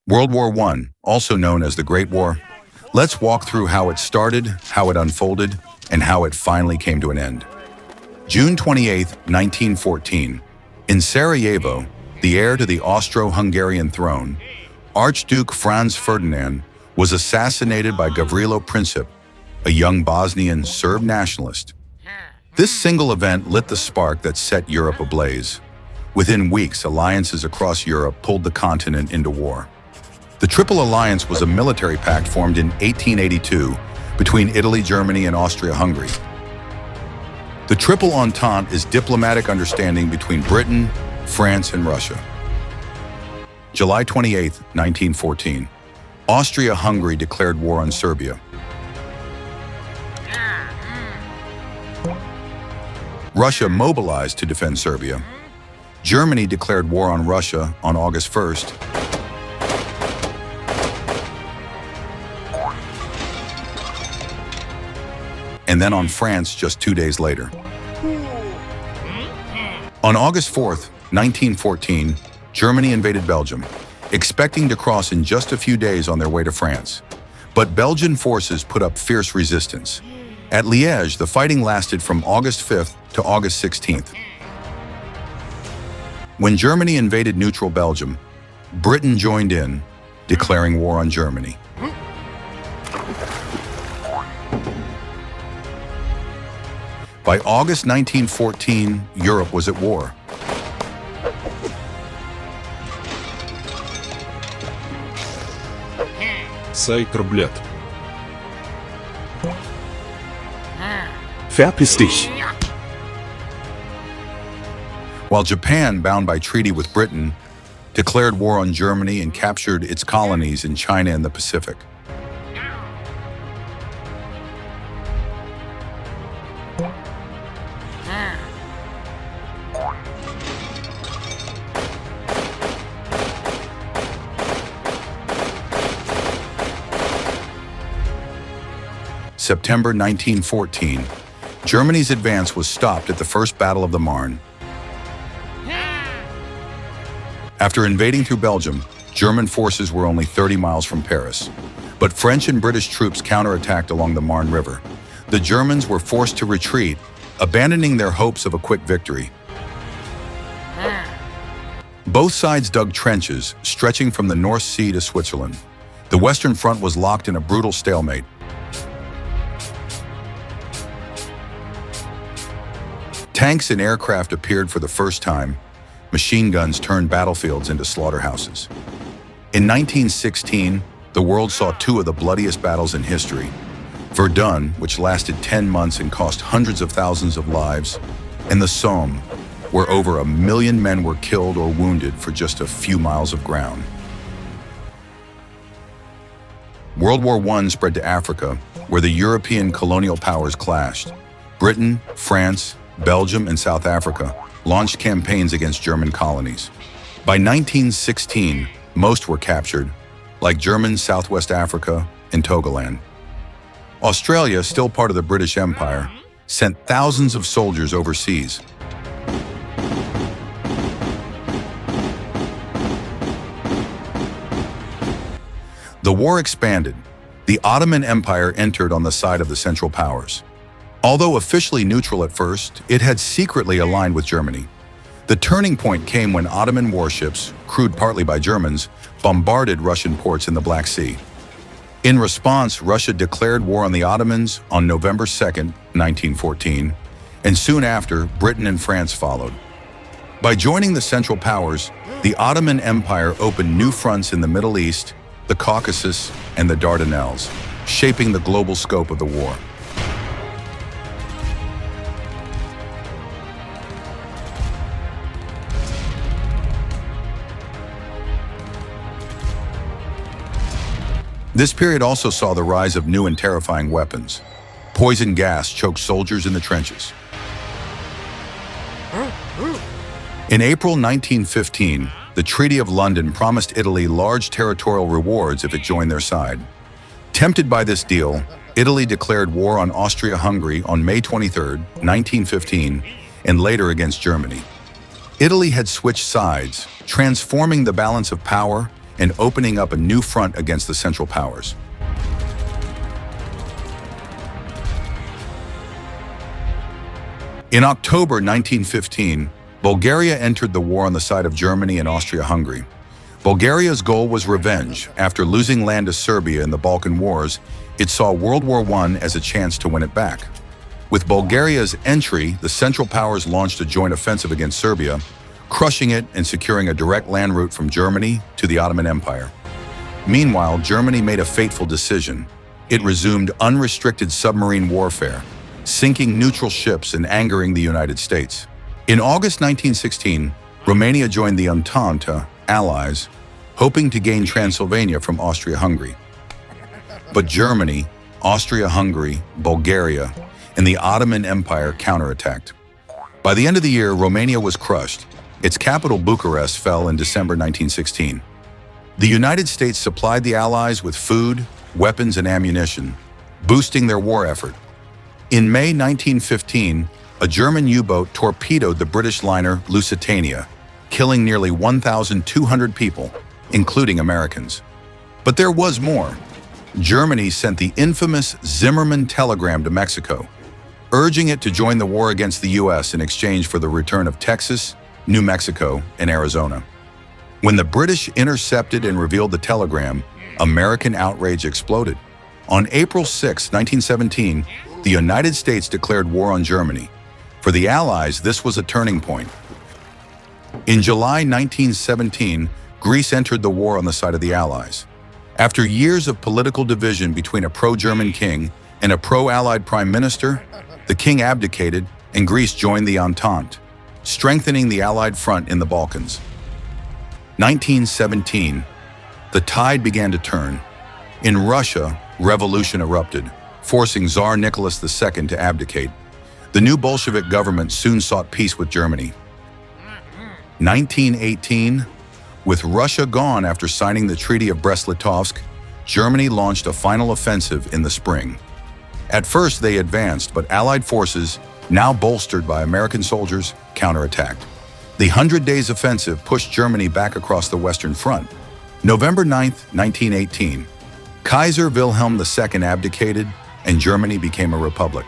World War I, also known as the Great War. Let's walk through how it started, how it unfolded, and how it finally came to an end. June 28, 1914. In Sarajevo, the heir to the Austro-Hungarian throne, Archduke Franz Ferdinand was assassinated by Gavrilo Princip, a young Bosnian Serb nationalist. This single event lit the spark that set Europe ablaze. Within weeks, alliances across Europe pulled the continent into war. The Triple Alliance was a military pact formed in 1882 between Italy, Germany, and Austria-Hungary. The Triple Entente is diplomatic understanding between Britain, France, and Russia. July 28, 1914. Austria-Hungary declared war on Serbia. Russia mobilized to defend Serbia. Germany declared war on Russia on August 1st. And then on France just 2 days later. On August 4th, 1914, Germany invaded Belgium, expecting to cross in just a few days on their way to France. But Belgian forces put up fierce resistance. At Liège, the fighting lasted from August 5th to August 16th. When Germany invaded neutral Belgium, Britain joined in, declaring war on Germany. By August 1914, Europe was at war. Sei komplett. Verpiss dich. While Japan, bound by treaty with Britain, declared war on Germany and captured its colonies in China and the Pacific. September 1914, Germany's advance was stopped at the First Battle of the Marne. After invading through Belgium, German forces were only 30 miles from Paris. But French and British troops counterattacked along the Marne River. The Germans were forced to retreat, abandoning their hopes of a quick victory. Both sides dug trenches, stretching from the North Sea to Switzerland. The Western Front was locked in a brutal stalemate. Tanks and aircraft appeared for the first time. Machine guns turned battlefields into slaughterhouses. In 1916, the world saw two of the bloodiest battles in history. Verdun, which lasted 10 months and cost hundreds of thousands of lives, and the Somme, where over 1 million men were killed or wounded for just a few miles of ground. World War I spread to Africa, where the European colonial powers clashed. Britain, France, Belgium, and South Africa launched campaigns against German colonies. By 1916, most were captured, like German Southwest Africa and Togoland. Australia, still part of the British Empire, sent thousands of soldiers overseas. The war expanded. The Ottoman Empire entered on the side of the Central Powers. Although officially neutral at first, it had secretly aligned with Germany. The turning point came when Ottoman warships, crewed partly by Germans, bombarded Russian ports in the Black Sea. In response, Russia declared war on the Ottomans on November 2, 1914, and soon after, Britain and France followed. By joining the Central Powers, the Ottoman Empire opened new fronts in the Middle East, the Caucasus, and the Dardanelles, shaping the global scope of the war. This period also saw the rise of new and terrifying weapons. Poison gas choked soldiers in the trenches. In April 1915, the Treaty of London promised Italy large territorial rewards if it joined their side. Tempted by this deal, Italy declared war on Austria-Hungary on May 23, 1915, and later against Germany. Italy had switched sides, transforming the balance of power and opening up a new front against the Central Powers. In October 1915, Bulgaria entered the war on the side of Germany and Austria-Hungary. Bulgaria's goal was revenge. After losing land to Serbia in the Balkan Wars, it saw World War I as a chance to win it back. With Bulgaria's entry, the Central Powers launched a joint offensive against Serbia, crushing it and securing a direct land route from Germany to the Ottoman Empire. Meanwhile, Germany made a fateful decision. It resumed unrestricted submarine warfare, sinking neutral ships and angering the United States. In August 1916, Romania joined the Entente allies, hoping to gain Transylvania from Austria-Hungary. But Germany, Austria-Hungary, Bulgaria, and the Ottoman Empire counterattacked. By the end of the year, Romania was crushed. Its capital, Bucharest, fell in December 1916. The United States supplied the Allies with food, weapons, and ammunition, boosting their war effort. In May 1915, a German U-boat torpedoed the British liner Lusitania, killing nearly 1,200 people, including Americans. But there was more. Germany sent the infamous Zimmermann telegram to Mexico, urging it to join the war against the U.S. in exchange for the return of Texas, New Mexico, and Arizona. When the British intercepted and revealed the telegram, American outrage exploded. On April 6, 1917, the United States declared war on Germany. For the Allies, this was a turning point. In July 1917, Greece entered the war on the side of the Allies. After years of political division between a pro-German king and a pro-Allied prime minister, the king abdicated and Greece joined the Entente, strengthening the Allied front in the Balkans. 1917, the tide began to turn. In Russia, revolution erupted, forcing Tsar Nicholas II to abdicate. The new Bolshevik government soon sought peace with Germany. 1918, with Russia gone after signing the Treaty of Brest-Litovsk, Germany launched a final offensive in the spring. At first, they advanced, but Allied forces, now bolstered by American soldiers, counterattacked. The 100 Days Offensive pushed Germany back across the Western Front. November 9, 1918, Kaiser Wilhelm II abdicated and Germany became a republic.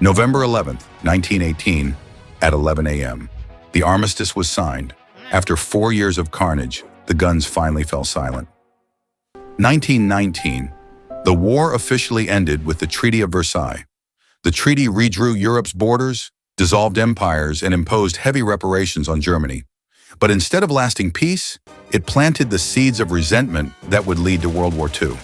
November 11, 1918, at 11 a.m., the armistice was signed. After 4 years of carnage, the guns finally fell silent. 1919, the war officially ended with the Treaty of Versailles. The treaty redrew Europe's borders, dissolved empires, and imposed heavy reparations on Germany. But instead of lasting peace, it planted the seeds of resentment that would lead to World War II.